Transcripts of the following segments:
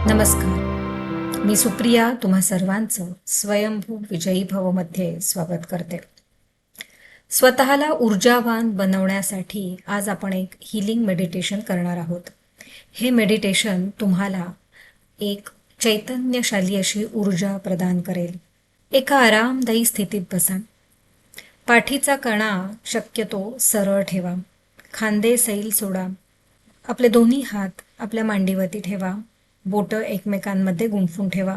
नमस्कार. मी सुप्रिया तुम्हा सर्वांचं स्वयंभू विजयी भवमध्ये स्वागत करते. स्वतःला ऊर्जावान बनवण्यासाठी आज आपण एक हीलिंग मेडिटेशन करणार आहोत. हे मेडिटेशन तुम्हाला एक चैतन्यशाली अशी ऊर्जा प्रदान करेल. एका आरामदायी स्थितीत बसा. पाठीचा कणा शक्यतो सरळ ठेवा. खांदे सैल सोडा. आपले दोन्ही हात आपल्या मांडीवरती ठेवा. बोटं एकमेकांमध्ये गुंफून ठेवा.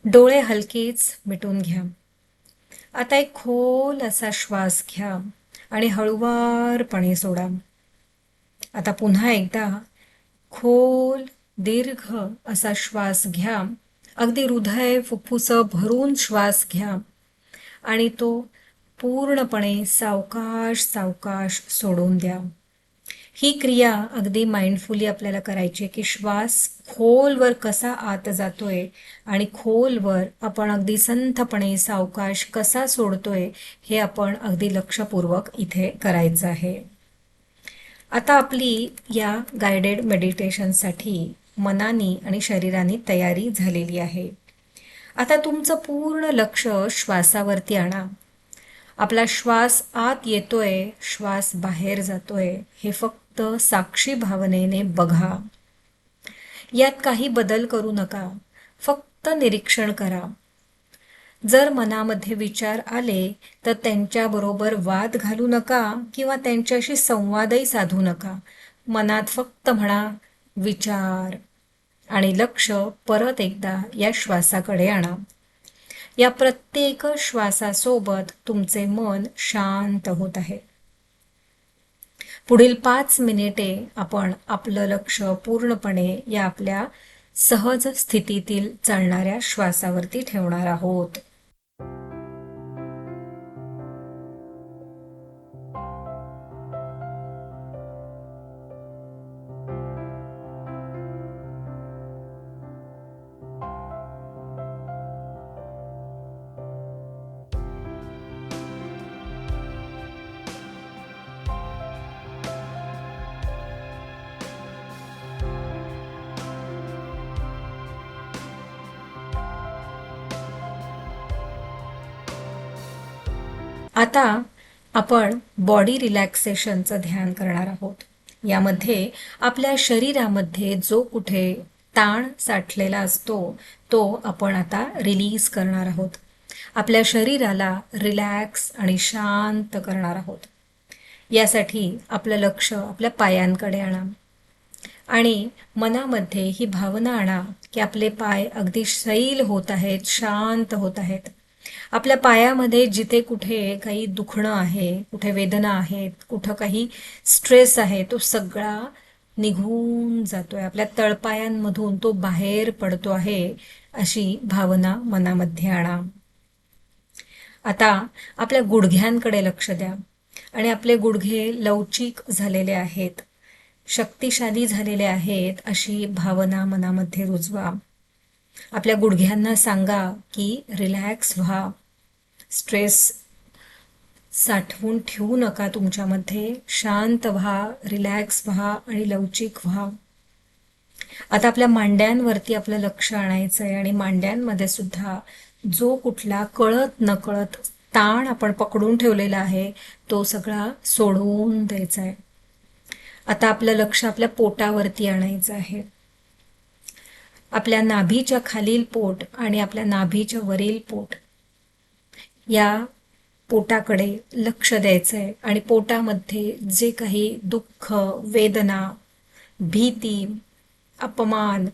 डोळे हलकेच मिटून घ्या. आता एक खोल असा श्वास घ्या आणि हळुवारपणे सोडा. आता पुन्हा एकदा खोल दीर्घ असा श्वास घ्या. अगदी हृदय फुफ्फुसं भरून श्वास घ्या आणि तो पूर्णपणे सावकाश सावकाश सोडून द्या. ही क्रिया अगदी माइंडफुली आपल्याला करायची आहे की श्वास खोलवर कसा आत जातोय आणि खोलवर आपण अगदी संथपणे सावकाश कसा सोडतोय हे आपण अगदी लक्षपूर्वक इथे करायचं आहे. आता आपली या गायडेड मेडिटेशनसाठी मनाने आणि शरीराने तयारी झालेली आहे. आता तुमचं पूर्ण लक्ष श्वासावरती आणा. आपला श्वास आत येतोय, श्वास बाहेर जातोय हे फक्त साक्षी भावनेने बघा. यात काही बदल करू नका. फक्त निरीक्षण करा. जर मनामध्ये विचार आले तर त्यांच्याबरोबर वाद घालू नका किंवा त्यांच्याशी संवादही साधू नका. मनात फक्त म्हणा विचार आणि लक्ष परत एकदा या श्वासाकडे आणा. या प्रत्येक श्वासासोबत तुमचे मन शांत होत आहे. पुढील 5 मिनिटे आपण आपलं लक्ष पूर्णपणे या आपल्या सहज स्थितीतील चालणाऱ्या श्वासावरती ठेवणार आहोत. आता आपण बॉडी रिलॅक्सेशनचं ध्यान करणार आहोत. यामध्ये आपल्या शरीरामध्ये जो कुठे ताण साठलेला असतो तो आपण आता रिलीज करणार आहोत. आपल्या शरीराला रिलॅक्स आणि शांत करणार आहोत. यासाठी आपलं लक्ष आपल्या पायांकडे आणा आणि मनामध्ये ही भावना आणा की आपले पाय अगदी सैल होत आहेत, शांत होत आहेत. आपल्या पायामध्ये जिथे कुठे काही दुखणं आहे, कुठे वेदना आहेत, कुठं काही स्ट्रेस आहे तो सगळा निघून जातोय. आपल्या तळपायांमधून तो बाहेर पडतो आहे अशी भावना मनामध्ये आणा. आता आपल्या गुडघ्यांकडे लक्ष द्या आणि आपले गुडघे लवचिक झालेले आहेत, शक्तिशाली झालेले आहेत अशी भावना मनामध्ये रुजवा. आपल्या गुडघ्यांना सांगा की रिलॅक्स व्हा. स्ट्रेस साठवून ठेवू नका तुमच्यामध्ये. शांत व्हा, रिलॅक्स व्हा आणि लवचिक व्हा. आता आपल्या मांड्यांवरती आपलं लक्ष आणायचं आहे आणि मांड्यांमध्ये सुद्धा जो कुठला कळत नकळत ताण आपण पकडून ठेवलेला आहे तो सगळा सोडवून द्यायचा आहे. आता आपलं लक्ष आपल्या पोटावरती आणायचं आहे. आपल्या नाभीच्या खालील पोट आणि आपल्या नाभीच्या वरील पोट या पोटाकडे लक्ष द्यायचं आहे आणि पोटामध्ये जे काही दुःख, वेदना, भीती, अपमान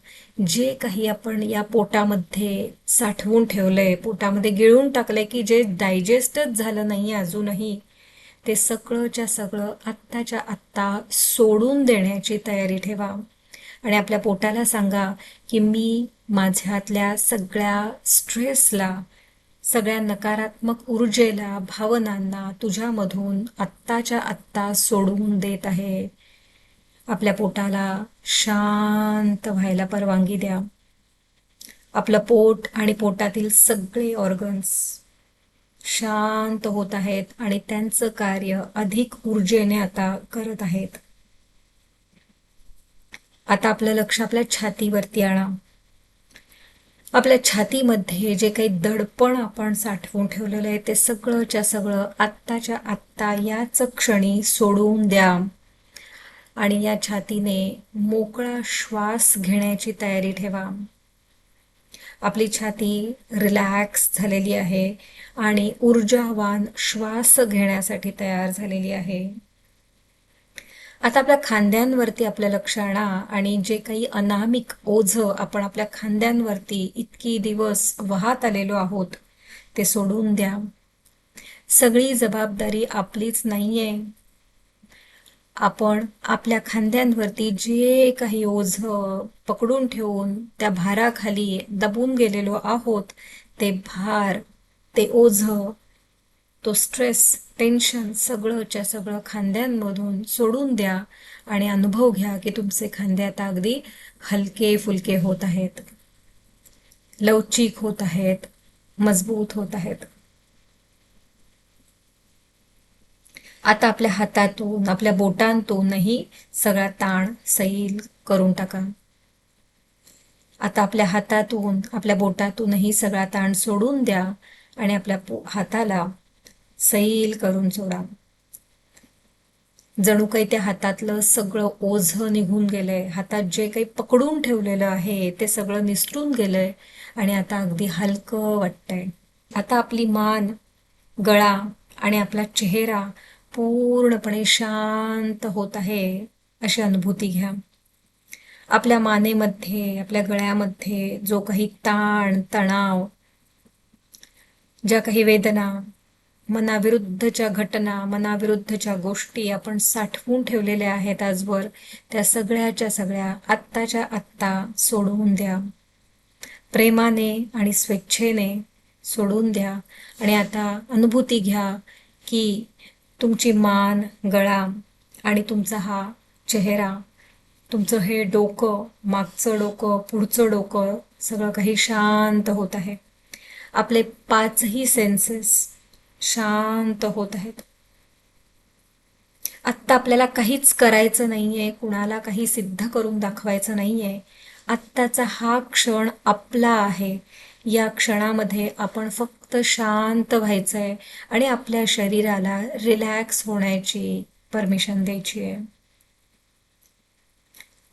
जे काही आपण या पोटामध्ये साठवून ठेवलंय, पोटामध्ये गिळून टाकलंय की जे डायजेस्टच झालं नाही अजूनही, ते सगळंच्या सगळं आत्ताच्या आत्ता सोडून देण्याची तयारी ठेवा. आणि आपल्या पोटाला सांगा की मी माझ्यातल्या सगळ्या स्ट्रेसला, सगळ्या नकारात्मक ऊर्जेला, भावनांना तुझ्यामधून आत्ताच्या आत्ता सोडून देत आहे. आपल्या पोटाला शांत व्हायला परवानगी द्या. आपलं पोट आणि पोटातील सगळे ऑर्गन्स शांत होत आहेत आणि त्यांचं कार्य अधिक ऊर्जेने आता करत आहेत. आता आपलं लक्ष आपल्या छातीवरती आणा. आपल्या छातीमध्ये जे काही दडपण आपण साठवून ठेवलेलं आहे ते सगळंच्या सगळं आत्ताच्या आत्ता याच क्षणी सोडून द्या. आणि या छातीने मोकळा श्वास घेण्याची तयारी ठेवा. आपली छाती रिलॅक्स झालेली आहे आणि ऊर्जावान श्वास घेण्यासाठी तयार झालेली आहे. आता आपल्या खांद्यांवरती आपलं लक्ष आणा आणि जे काही अनामिक ओझं आपण आपल्या खांद्यांवरती इतकी दिवस वाहत आलेलो आहोत ते सोडून द्या. सगळी जबाबदारी आपलीच नाहीये. आपण आपल्या खांद्यांवरती जे काही ओझं पकडून ठेवून त्या भाराखाली दबून गेलेलो आहोत ते भार, ते ओझं, तो स्ट्रेस, टेन्शन सगळंच्या सगळं खांद्यांमधून सोडून द्या आणि अनुभव घ्या की तुमचे खांदे आता अगदी हलके फुलके होत आहेत, लवचिक होत आहेत, मजबूत होत आहेत. आता आपल्या हातातून, आपल्या बोटांतूनही सगळा ताण सैल करून टाका. आता आपल्या हातातून, आपल्या बोटातूनही सगळा ताण सोडून द्या आणि आपल्या हाताला सैल करून सोडा. जणू काही त्या हातातलं सगळं ओझं निघून गेलंय. हातात जे काही पकडून ठेवलेलं आहे ते सगळं निसटून गेलंय आणि आता अगदी हलकं वाटतंय. आता आपली मान, गळा आणि आपला चेहरा पूर्णपणे शांत होत आहे अशी अनुभूती घ्या. आपल्या मानेमध्ये, आपल्या गळ्यामध्ये जो काही ताण, तणाव, ज्या काही वेदना, मनाविरुद्धच्या घटना, मनाविरुद्धच्या गोष्टी आपण साठवून ठेवलेल्या आहेत आजवर, त्या सगळ्याच्या सगळ्या आत्ताच्या आत्ता सोडवून द्या. प्रेमाने आणि स्वेच्छेने सोडून द्या आणि आता अनुभूती घ्या की तुमची मान, गळा आणि तुमचा हा चेहरा, तुमचं हे डोकं, मागचं डोकं, पुढचं डोकं सगळं काही शांत होत आहे. आपले 5ही सेन्सेस शांत होत आहेत. आत्ता आपल्याला काहीच करायचं नाहीये, कुणाला काही सिद्ध करून दाखवायचं नाहीये. आत्ताचा हा क्षण आपला आहे. या क्षणामध्ये आपण फक्त शांत व्हायचंय आणि आपल्या शरीराला रिलॅक्स होण्याची परमिशन द्यायची आहे.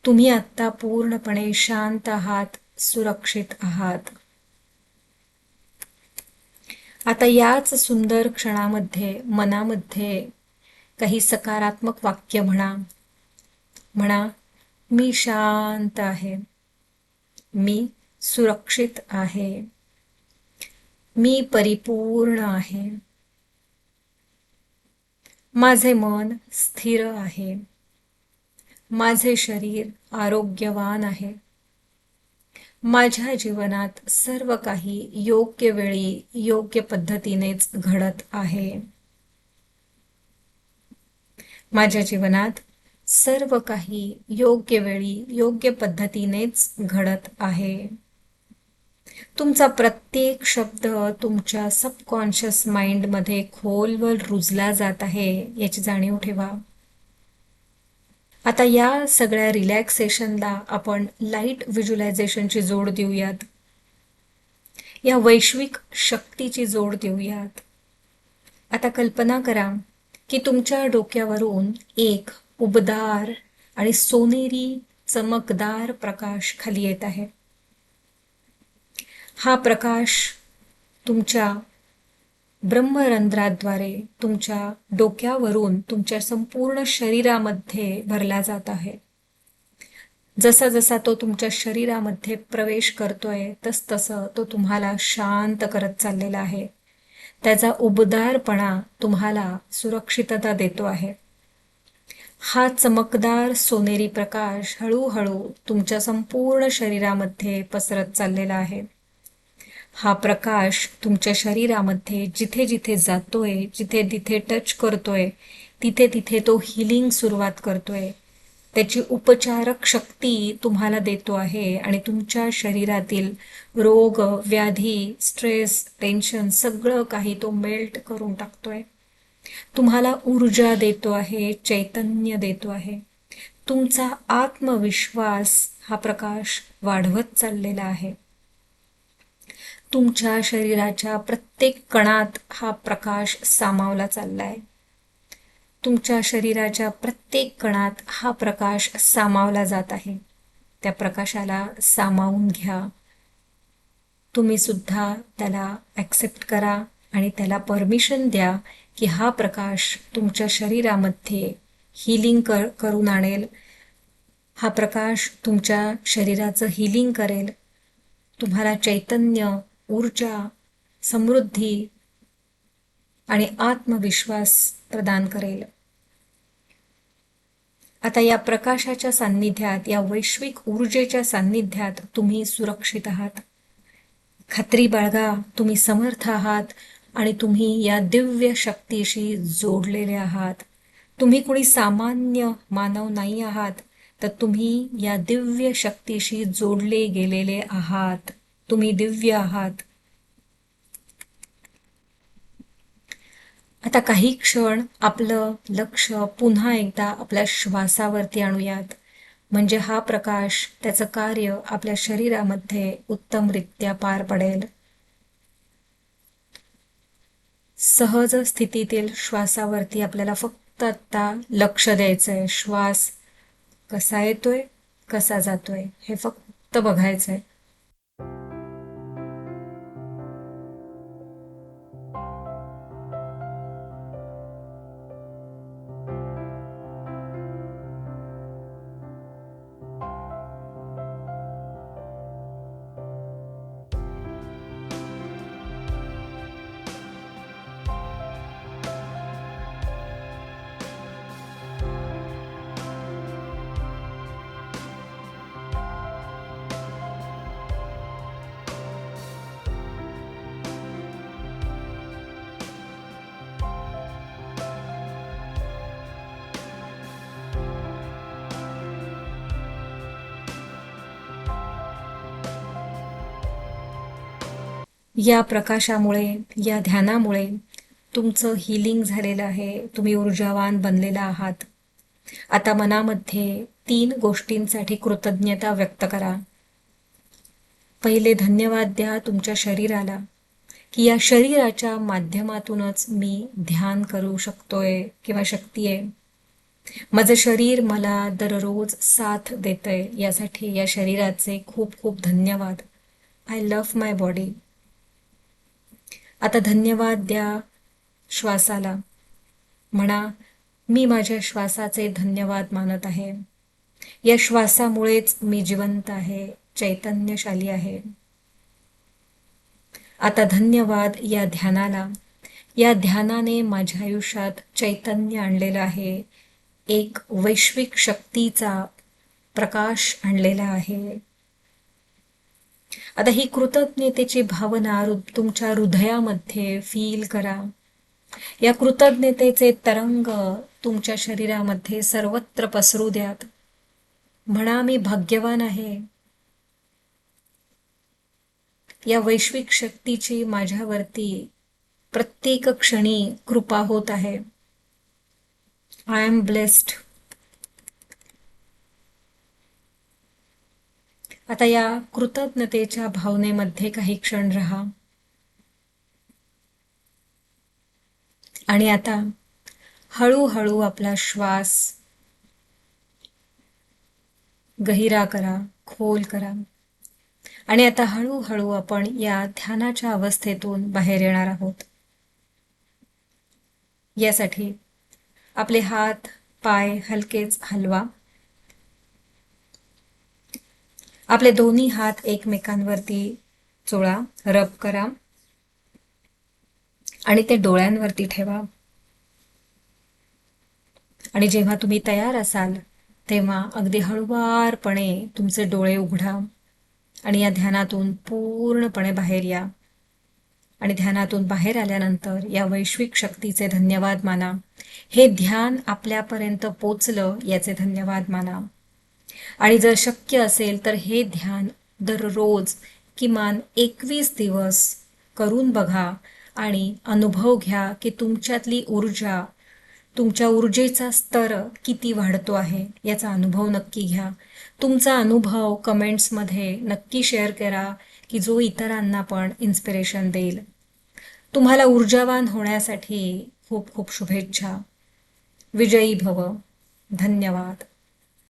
तुम्ही आत्ता पूर्णपणे शांत आहात, सुरक्षित आहात. आता याच सुंदर क्षणामध्ये मनामध्ये काही सकारात्मक वाक्य म्हणा. म्हणा, मी शांत आहे, मी सुरक्षित आहे, मी परिपूर्ण आहे, माझे मन स्थिर आहे, माझे शरीर आरोग्यवान आहे, माझ्या जीवनात सर्व काही योग्य वेळी योग्य पद्धतीनेच घडत आहे. माझ्या जीवनात सर्व काही योग्य वेळी योग्य पद्धतीनेच घडत आहे. तुमचा प्रत्येक शब्द तुमच्या सबकॉन्शियस माइंडमध्ये खोलवर रुजला जात आहे याची जाणीव ठेवा. आता या सगळ्या रिलॅक्सेशनला आपण लाईट व्हिज्युअलायझेशनची जोड देऊयात. या वैश्विक शक्तीची जोड देऊयात. आता कल्पना करा की तुमच्या डोक्यावरून एक उबदार आणि सोनेरी चमकदार प्रकाश खाली येत आहे. हा प्रकाश तुमच्या ब्रह्मरंध्राद्वारे तुमच्या डोक्यावरून तुमच्या संपूर्ण शरीरामध्ये भरला जात आहे. जसा जसा तो तुमच्या शरीरामध्ये प्रवेश करतोय तसतसं तो तुम्हाला शांत करत चाललेला आहे. त्याचा उबदारपणा तुम्हाला सुरक्षितता देतो आहे. हा चमकदार सोनेरी प्रकाश हळूहळू तुमच्या संपूर्ण शरीरामध्ये पसरत चाललेला आहे. हा प्रकाश तुमच्या शरीरामध्ये जिथे जिथे जातोय, जिथे जिथे टच करतोय, तिथे तिथे तो हिलिंग सुरुवात करतोय. त्याची उपचारक शक्ती तुम्हाला देतो आहे आणि तुमच्या शरीरातील रोग, व्याधी, स्ट्रेस, टेन्शन सगळं काही तो मेल्ट करून टाकतोय. तुम्हाला ऊर्जा देतो आहे, चैतन्य देतो आहे. तुमचा आत्मविश्वास हा प्रकाश वाढवत चाललेला आहे. तुमच्या शरीराच्या प्रत्येक कणात हा प्रकाश सामावला चाललाय. तुमच्या शरीराच्या प्रत्येक कणात हा प्रकाश सामावला जात आहे. त्या प्रकाशाला सामावून घ्या. तुम्ही सुद्धा त्याला ॲक्सेप्ट करा आणि त्याला परमिशन द्या की हा प्रकाश तुमच्या शरीरामध्ये हिलिंग करून आणेल. हा प्रकाश तुमच्या शरीराचं हिलिंग करेल. तुम्हाला चैतन्य, ऊर्जा, समृद्धी आणि आत्मविश्वास प्रदान करेल. आता या प्रकाशाच्या सान्निध्यात, या वैश्विक ऊर्जेच्या सान्निध्यात तुम्ही सुरक्षित आहात. खात्री बाळगा, तुम्ही समर्थ आहात आणि तुम्ही या दिव्य शक्तीशी जोडलेले आहात. तुम्ही कोणी सामान्य मानव नाही आहात, तर तुम्ही या दिव्य शक्तीशी जोडले गेलेले आहात. तुम्ही दिव्य आहात. आता काही क्षण आपलं लक्ष पुन्हा एकदा आपल्या श्वासावरती आणूयात. म्हणजे हा प्रकाश, त्याचं कार्य आपल्या शरीरामध्ये उत्तमरित्या पार पडेल. सहज स्थितीतील श्वासावरती आपल्याला फक्त आता लक्ष द्यायचंय. श्वास कसा येतोय, कसा जातोय हे फक्त बघायचंय. या प्रकाशामुळे, या ध्यानामुळे तुमचं हिलिंग झालेलं आहे. तुम्ही ऊर्जावान बनलेला आहात. आता मनामध्ये 3 गोष्टींसाठी कृतज्ञता व्यक्त करा. पहिले धन्यवाद द्या तुमच्या शरीराला की या शरीराच्या माध्यमातूनच मी ध्यान करू शकतोय किंवा शकतेय. माझं शरीर मला दररोज साथ देतंय. यासाठी या शरीराचे खूप खूप धन्यवाद. I love my body. आता धन्यवाद द्या श्वासाला. म्हणा, मी माझ्या श्वासाचे धन्यवाद मानत आहे. या श्वासामुळेच मी जिवंत आहे, चैतन्यशाली आहे. आता धन्यवाद या ध्यानाला. या ध्यानाने माझ्या आयुष्यात चैतन्य आणलेलं आहे. एक वैश्विक शक्तीचा प्रकाश आणलेला आहे. आता ही कृतज्ञतेची भावना तुमच्या हृदयामध्ये फील करा. या कृतज्ञतेचे तरंग तुमच्या शरीरामध्ये सर्वत्र पसरू द्यात. म्हणा, मी भाग्यवान आहे. या वैश्विक शक्तीची माझ्यावरती प्रत्येक क्षणी कृपा होत आहे. I am blessed. आता या कृतज्ञतेच्या भावनेमध्ये काही क्षण राहा. आणि आता हळूहळू आपला श्वास गहिरा करा, खोल करा. आणि आता हळूहळू आपण या ध्यानाच्या अवस्थेतून बाहेर येणार आहोत. यासाठी आपले हात, पाय हलकेच हलवा. आपले दोन्ही हात एकमेकांवरती चोळा, रब करा आणि ते डोळ्यांवरती ठेवा. आणि जेव्हा तुम्ही तयार असाल तेव्हा अगदी हळुवारपणे तुमचे डोळे उघडा आणि या ध्यानातून पूर्णपणे बाहेर या. आणि ध्यानातून बाहेर आल्यानंतर या वैश्विक शक्तीचे धन्यवाद माना. हे ध्यान आपल्यापर्यंत पोचलं याचे धन्यवाद माना. आणि जर शक्य असेल तर हे ध्यान दररोज किमान 21 दिवस करून बघा आणि अनुभव घ्या की तुमच्यातली ऊर्जा तुमच्या ऊर्जेचा स्तर किती वाढतो आहे याचा अनुभव नक्की घ्या. तुमचा अनुभव कमेंट्समध्ये नक्की शेअर करा की जो इतरांना पण इन्स्पिरेशन देईल. तुम्हाला ऊर्जावान होण्यासाठी खूप खूप शुभेच्छा. विजयी भव. धन्यवाद.